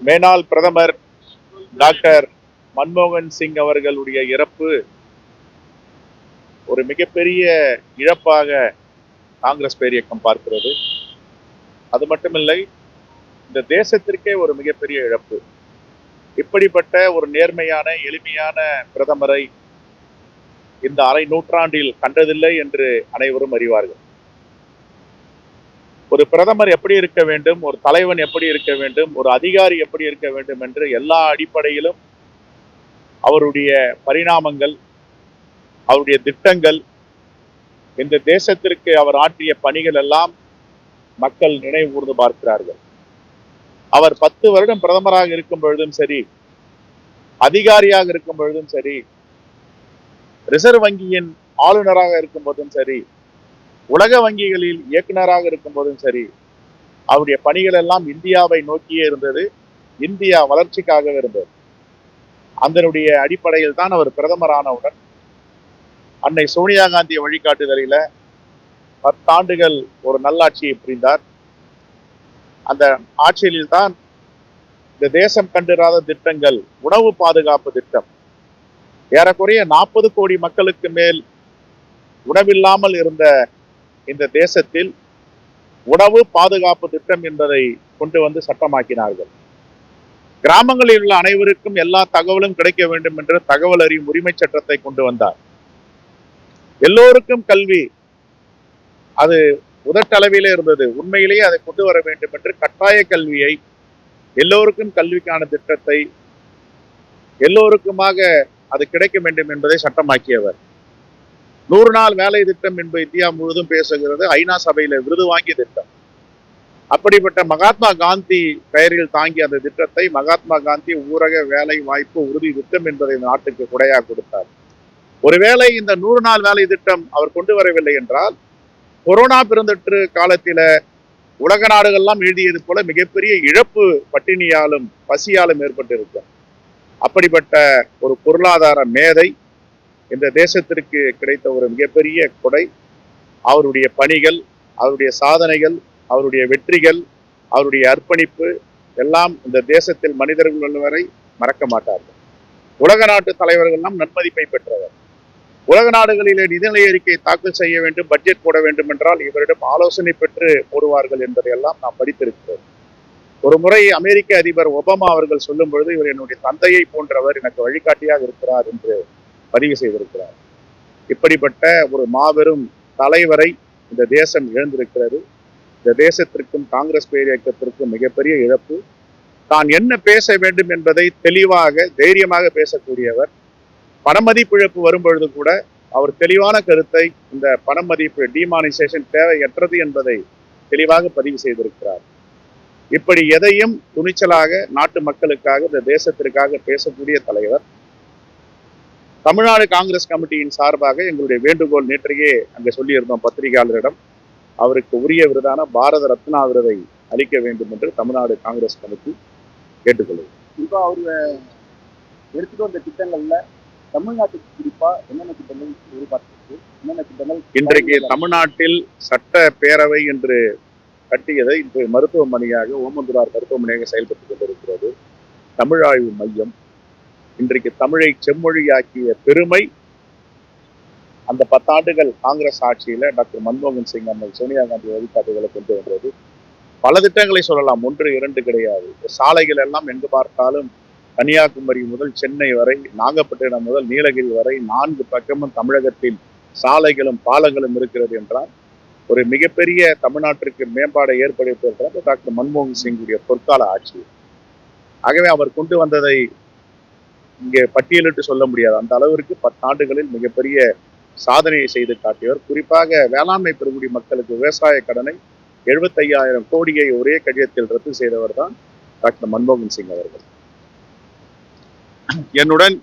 மேனாள் பிரதமர் டாக்டர் மன்மோகன் சிங் அவர்களுடைய இறப்பு ஒரு மிகப்பெரிய இழப்பாக காங்கிரஸ் பேரியக்கம் பார்க்கிறது. அது மட்டுமில்லை, இந்த தேசத்திற்கே ஒரு மிகப்பெரிய இழப்பு. இப்படிப்பட்ட ஒரு நேர்மையான எளிமையான பிரதமரை இந்த அரை நூற்றாண்டில் கண்டதில்லை என்று அனைவரும் அறிவார்கள். ஒரு பிரதமர் எப்படி இருக்க வேண்டும், ஒரு தலைவன் எப்படி இருக்க வேண்டும், ஒரு அதிகாரி எப்படி இருக்க வேண்டும் என்று எல்லா அடிப்படையிலும் அவருடைய பரிணாமங்கள், அவருடைய திட்டங்கள், இந்த தேசத்திற்கு அவர் ஆற்றிய பணிகள் எல்லாம் மக்கள் நினைவு கூர்ந்து பார்க்கிறார்கள். அவர் 10 வருடம் பிரதமராக இருக்கும் பொழுதும் சரி, அதிகாரியாக இருக்கும் பொழுதும் சரி, ரிசர்வ் வங்கியின் ஆளுநராக இருக்கும் போதும் சரி, உலக வங்கிகளில் இயக்குநராக இருக்கும் போதும் சரி, அவருடைய பணிகள் எல்லாம் இந்தியாவை நோக்கியே இருந்தது, இந்தியா வளர்ச்சிக்காக இருந்தது. அதனுடைய அடிப்படையில் தான் அவர் பிரதமரானவுடன் அன்னை சோனியா காந்தி வழிகாட்டுதலில் 10 ஆண்டுகள் ஒரு நல்லாட்சியை புரிந்தார். அந்த ஆட்சியில் தான் இந்த தேசம் கண்டிராத திட்டங்கள், உணவு பாதுகாப்பு திட்டம், ஏறக்குறைய 40 கோடி மக்களுக்கு மேல் உணவில்லாமல் இருந்த இந்த தேசத்தில் உணவு பாதுகாப்பு திட்டம் என்பதை கொண்டு வந்து சட்டமாக்கினார்கள். கிராமங்களில் உள்ள அனைவருக்கும் எல்லா தகவலும் கிடைக்க வேண்டும் என்று தகவல் அறியும் உரிமை சட்டத்தை கொண்டு வந்தார். எல்லோருக்கும் கல்வி, அது உதட்டளவிலே இருந்தது, உண்மையிலேயே அதை கொண்டு வர வேண்டும் என்று கட்டாய கல்வியை, எல்லோருக்கும் கல்விக்கான திட்டத்தை, எல்லோருக்குமாக அது கிடைக்க வேண்டும் என்பதை சட்டமாக்கியவர். 100 நாள் வேலை திட்டம் என்பது இந்தியா முழுவதும் பேசுகிறது. ஐநா சபையில விருது வாங்கிய திட்டம். அப்படிப்பட்ட மகாத்மா காந்தி பெயரில் தாங்கிய அந்த திட்டத்தை மகாத்மா காந்தி ஊரக வேலை வாய்ப்பு உறுதி திட்டம் என்பதை நாட்டுக்கு கொடையாக கொடுத்தார். ஒருவேளை இந்த 100 நாள் வேலை திட்டம் அவர் கொண்டு வரவில்லை என்றால், கொரோனா பெருந்தொற்று காலத்தில உலக நாடுகள்லாம் எழுதியது போல மிகப்பெரிய இழப்பு பட்டினியாலும் பசியாலும் ஏற்பட்டிருக்கும். அப்படிப்பட்ட ஒரு பொருளாதார மேதை இந்த தேசத்திற்கு கிடைத்த ஒரு மிகப்பெரிய கொடை. அவருடைய பணிகள், அவருடைய சாதனைகள், அவருடைய வெற்றிகள், அவருடைய அர்ப்பணிப்பு எல்லாம் இந்த தேசத்தில் மனிதர்கள் உள்ளவரை மறக்க மாட்டார்கள். உலக நாட்டு தலைவர்கள் எல்லாம் நன்மதிப்பை பெற்றவர். உலக நாடுகளிலே நிதிநிலை அறிக்கை தாக்கல் செய்ய வேண்டும், பட்ஜெட் போட வேண்டும் என்றால் இவரிடம் ஆலோசனை பெற்று போடுவார்கள் என்பதையெல்லாம் நாம் படித்திருக்கிறோம். ஒரு முறை அமெரிக்க அதிபர் ஒபாமா அவர்கள் சொல்லும் பொழுது, இவர் என்னுடைய தந்தையை போன்றவர், எனக்கு வழிகாட்டியாக இருக்கிறார் என்று பதிவு செய்திருக்கிறார். இப்படிப்பட்ட ஒரு மாபெரும் தலைவரை இந்த தேசம் இழந்திருக்கிறது. இந்த தேசத்திற்கும் காங்கிரஸ் பேரியக்கத்திற்கும் மிகப்பெரிய இழப்பு. தான் என்ன பேச வேண்டும் என்பதை தெளிவாக தைரியமாக பேசக்கூடியவர். பணமதிப்பு இழப்பு வரும்பொழுது கூட அவர் தெளிவான கருத்தை, இந்த பணமதிப்பு டிமானிசேஷன் தேவையற்றது என்பதை தெளிவாக பதிவு செய்திருக்கிறார். இப்படி எதையும் துணிச்சலாக நாட்டு மக்களுக்காக, இந்த தேசத்திற்காக பேசக்கூடிய தலைவர். தமிழ்நாடு காங்கிரஸ் கமிட்டியின் சார்பாக எங்களுடைய வேண்டுகோள் நேற்றையே அங்கே சொல்லியிருந்தோம் பத்திரிகையாளரிடம், அவருக்கு உரிய விருதான பாரத ரத்னா விருதை அளிக்க வேண்டும் என்று தமிழ்நாடு காங்கிரஸ் கமிட்டி கேட்டுக்கொள்ளும். இப்போ அவர் எடுத்துட்டு வந்த திட்டங்கள்ல தமிழ்நாட்டுக்கு குறிப்பா என்னென்ன திட்டங்கள் எதிர்பார்த்திருக்கு, என்னென்ன திட்டங்கள் இன்றைக்கு தமிழ்நாட்டில் சட்ட பேரவை என்று கட்டியதை இன்று மருத்துவமனையாக, ஓமந்தூரார் மருத்துவமனையாக செயல்பட்டுக் கொண்டிருக்கிறது. தமிழ் ஆய்வு மையம் இன்றைக்கு தமிழை செம்மொழியாக்கிய பெருமை அந்த 10 ஆண்டுகள் காங்கிரஸ் ஆட்சியில டாக்டர் மன்மோகன் சிங், அம்மை சோனியா காந்தி வழிகாட்டுதலை கொண்டு வந்தது. பல திட்டங்களை சொல்லலாம், 1 2 கிடையாது. சாலைகள் எல்லாம் எங்கு பார்த்தாலும் கன்னியாகுமரி முதல் சென்னை வரை, நாகப்பட்டினம் முதல் நீலகிரி வரை 4 பக்கமும் தமிழகத்தில் சாலைகளும் பாலங்களும் இருக்கிறது என்றால் ஒரு மிகப்பெரிய தமிழ்நாட்டிற்கு மேம்பாடை ஏற்படுத்தியிருக்கிறது டாக்டர் மன்மோகன் சிங்குடைய பொற்கால ஆட்சி. ஆகவே அவர் கொண்டு வந்ததை இங்கே பட்டியலிட்டு சொல்ல முடியாது. அந்த அளவிற்கு 10 ஆண்டுகளில் மிகப்பெரிய சாதனையை செய்து காட்டியவர். குறிப்பாக வேளாண்மை பெருங்குடி மக்களுக்கு விவசாய கடனை 75,000 கோடியை ஒரே கடிதத்தில் ரத்து செய்தவர் தான் டாக்டர் மன்மோகன் சிங் அவர்கள். என்னுடன்